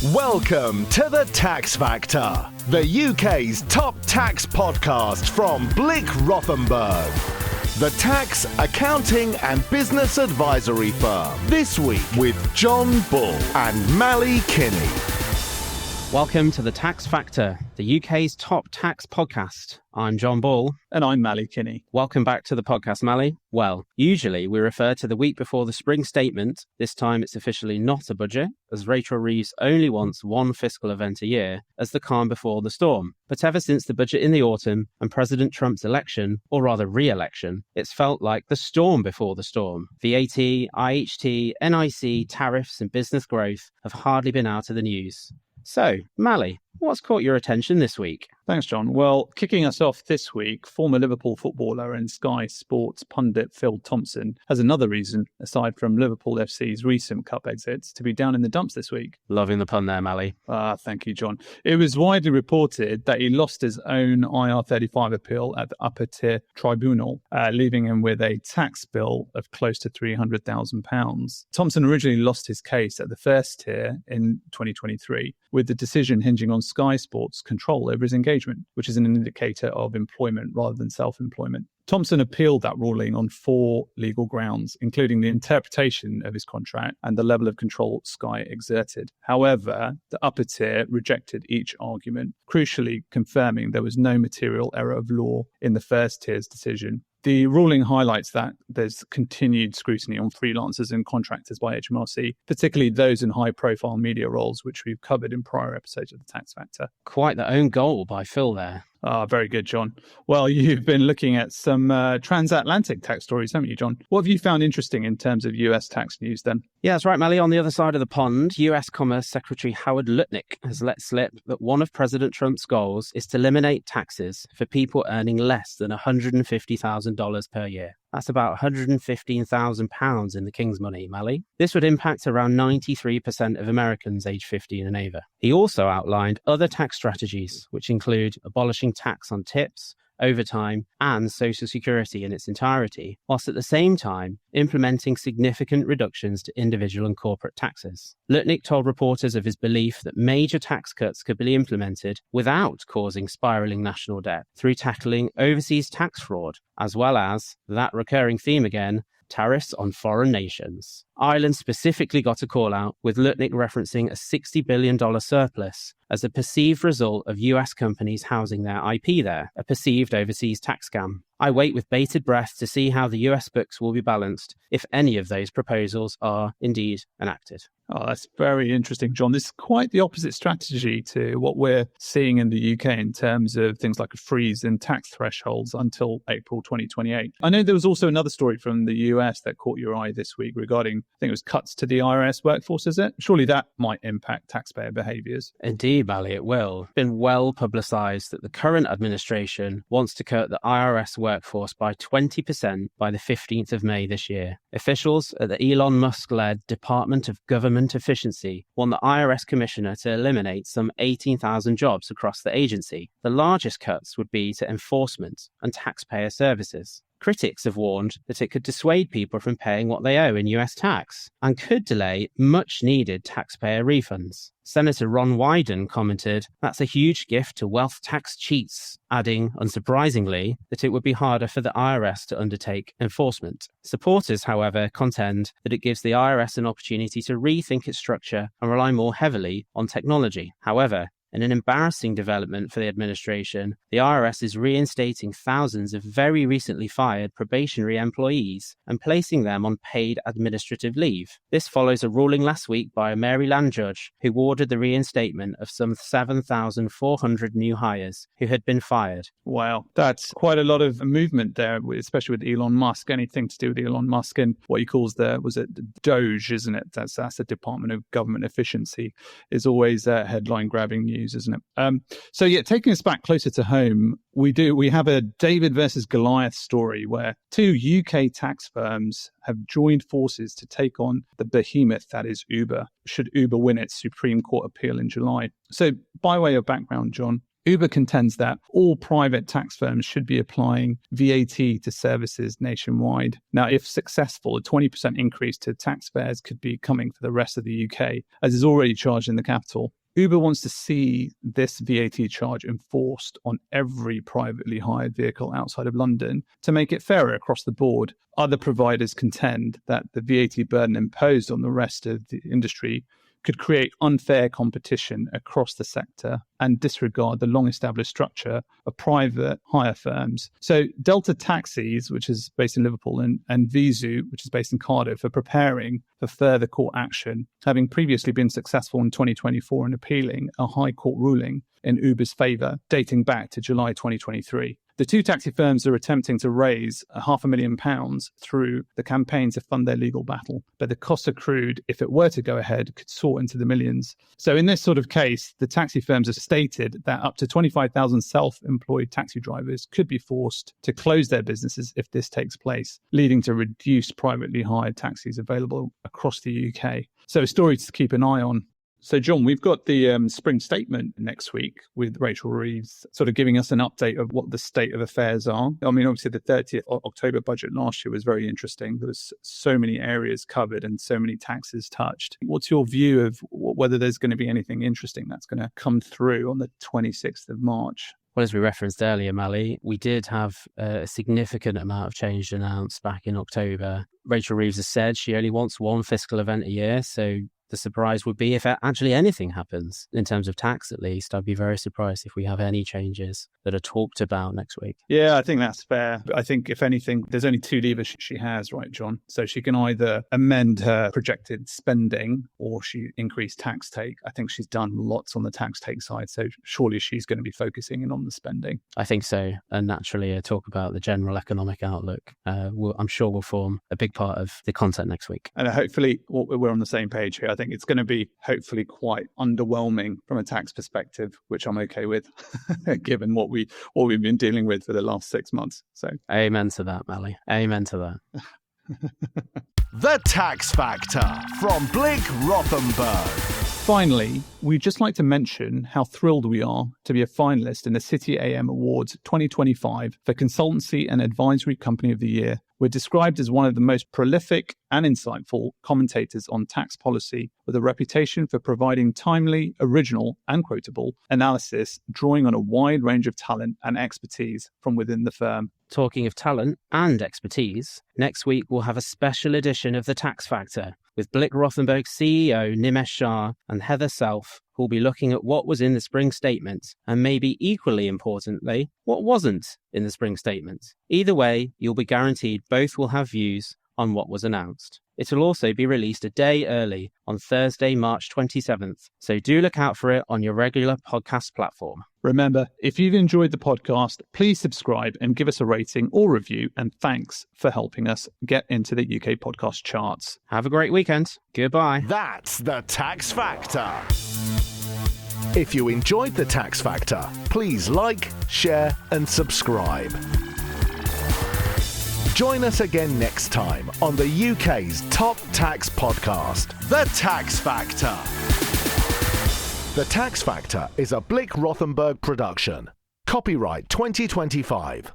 Welcome to The Tax Factor, the UK's top tax podcast from Blick Rothenberg, the tax, accounting and business advisory firm. This week with John Bull and Malli Kini. Welcome to The Tax Factor, the UK's top tax podcast. I'm John Bull. And I'm Malli Kini. Welcome back to the podcast, Malli. Well, usually we refer to the week before the spring statement. This time it's officially not a budget, as Rachel Reeves only wants one fiscal event a year, as the calm before the storm. But ever since the budget in the autumn and President Trump's election, or rather re-election, it's felt like the storm before the storm. VAT, IHT, NIC, tariffs and business growth have hardly been out of the news. So, Malli, what's caught your attention this week? Thanks, John. Well, kicking us off this week, former Liverpool footballer and Sky Sports pundit Phil Thompson has another reason, aside from Liverpool FC's recent cup exits, to be down in the dumps this week. Loving the pun there, Malli. Thank you, John. It was widely reported that he lost his own IR35 appeal at the upper tier tribunal, leaving him with a tax bill of close to £300,000. Thompson originally lost his case at the first tier in 2023, with the decision hinging on Sky Sports' control over his engagement, which is an indicator of employment rather than self-employment. Thompson appealed that ruling on 4 legal grounds, including the interpretation of his contract and the level of control Sky exerted. However, the upper tier rejected each argument, crucially confirming there was no material error of law in the first tier's decision. The ruling highlights that there's continued scrutiny on freelancers and contractors by HMRC, particularly those in high-profile media roles, which we've covered in prior episodes of The Tax Factor. Quite the own goal by Phil there. Very good, John. Well, you've been looking at some transatlantic tax stories, haven't you, John? What have you found interesting in terms of US tax news then? Yeah, that's right, Malli. On the other side of the pond, US Commerce Secretary Howard Lutnick has let slip that one of President Trump's goals is to eliminate taxes for people earning less than $150,000 per year. That's about £115,000 in the King's money, Malli. This would impact around 93% of Americans aged 15 and over. He also outlined other tax strategies, which include abolishing tax on tips, overtime, and Social Security in its entirety, whilst at the same time implementing significant reductions to individual and corporate taxes. Lutnick told reporters of his belief that major tax cuts could be implemented without causing spiralling national debt through tackling overseas tax fraud, as well as, that recurring theme again, tariffs on foreign nations. Ireland specifically got a call out, with Lutnick referencing a $60 billion surplus as a perceived result of US companies housing their IP there, a perceived overseas tax scam. I wait with bated breath to see how the US books will be balanced if any of those proposals are indeed enacted. Oh, that's very interesting, John. This is quite the opposite strategy to what we're seeing in the UK in terms of things like a freeze in tax thresholds until April 2028. I know there was also another story from the US that caught your eye this week regarding, I think it was cuts to the IRS workforce, is it? Surely that might impact taxpayer behaviours. Indeed, Malli, it will. It's been well publicised that the current administration wants to cut the IRS workforce by 20% by the 15th of May this year. Officials at the Elon Musk-led Department of Government Efficiency want the IRS commissioner to eliminate some 18,000 jobs across the agency. The largest cuts would be to enforcement and taxpayer services. Critics have warned that it could dissuade people from paying what they owe in US tax and could delay much-needed taxpayer refunds. Senator Ron Wyden commented, "That's a huge gift to wealth tax cheats," adding, unsurprisingly, that it would be harder for the IRS to undertake enforcement. Supporters, however, contend that it gives the IRS an opportunity to rethink its structure and rely more heavily on technology. However, in an embarrassing development for the administration, the IRS is reinstating thousands of very recently fired probationary employees and placing them on paid administrative leave. This follows a ruling last week by a Maryland judge who ordered the reinstatement of some 7,400 new hires who had been fired. Wow, that's quite a lot of movement there, especially with Elon Musk. Anything to do with Elon Musk and what he calls was it DOGE, isn't it? That's the Department of Government Efficiency, is always headline-grabbing news, isn't it? So yeah, taking us back closer to home, we have a David versus Goliath story where 2 UK tax firms have joined forces to take on the behemoth that is Uber, should Uber win its Supreme Court appeal in July. So by way of background, John, Uber contends that all private tax firms should be applying VAT to services nationwide. Now, if successful, a 20% increase to tax fares could be coming for the rest of the UK, as is already charged in the capital. Uber wants to see this VAT charge enforced on every privately hired vehicle outside of London to make it fairer across the board. Other providers contend that the VAT burden imposed on the rest of the industry could create unfair competition across the sector and disregard the long-established structure of private hire firms. So Delta Taxis, which is based in Liverpool, and Vizu, which is based in Cardiff, are preparing for further court action, having previously been successful in 2024 in appealing a high court ruling in Uber's favour, dating back to July 2023. The two taxi firms are attempting to raise £500,000 through the campaign to fund their legal battle, but the costs accrued, if it were to go ahead, could soar into the millions. So in this sort of case, the taxi firms have stated that up to 25,000 self-employed taxi drivers could be forced to close their businesses if this takes place, leading to reduced privately hired taxis available across the UK. So a story to keep an eye on. So, John, we've got the spring statement next week with Rachel Reeves sort of giving us an update of what the state of affairs are. I mean, obviously, the 30th October budget last year was very interesting. There was so many areas covered and so many taxes touched. What's your view of whether there's going to be anything interesting that's going to come through on the 26th of March? Well, as we referenced earlier, Malli, we did have a significant amount of change announced back in October. Rachel Reeves has said she only wants one fiscal event a year, so the surprise would be if actually anything happens, in terms of tax at least. I'd be very surprised if we have any changes that are talked about next week. Yeah, I think that's fair. I think if anything, there's only two levers she has, right, John? So she can either amend her projected spending or she increase tax take. I think she's done lots on the tax take side, so surely she's going to be focusing in on the spending. I think so. And naturally, a talk about the general economic outlook, I'm sure will form a big part of the content next week. And hopefully we're on the same page here. I think it's going to be hopefully quite underwhelming from a tax perspective, which I'm okay with, given what we've been dealing with for the last 6 months. So, amen to that, Malli. Amen to that. The Tax Factor from Blick Rothenberg. Finally, we'd just like to mention how thrilled we are to be a finalist in the City AM Awards 2025 for Consultancy and Advisory Company of the Year. We're described as one of the most prolific and insightful commentators on tax policy, with a reputation for providing timely, original, and quotable analysis, drawing on a wide range of talent and expertise from within the firm. Talking of talent and expertise, next week we'll have a special edition of The Tax Factor with Blick Rothenberg CEO Nimesh Shah and Heather Self, who'll be looking at what was in the spring statement and maybe equally importantly, what wasn't in the spring statement. Either way, you'll be guaranteed both will have views on what was announced. It will also be released a day early on Thursday, March 27th, so do look out for it on your regular podcast platform. Remember, if you've enjoyed the podcast, please subscribe and give us a rating or review, and thanks for helping us get into the UK podcast charts. Have a great weekend. Goodbye. That's the Tax Factor. If you enjoyed the Tax Factor, please like, share, and subscribe. Join us again next time on the UK's top tax podcast, The Tax Factor. The Tax Factor is a Blick Rothenberg production. Copyright 2025.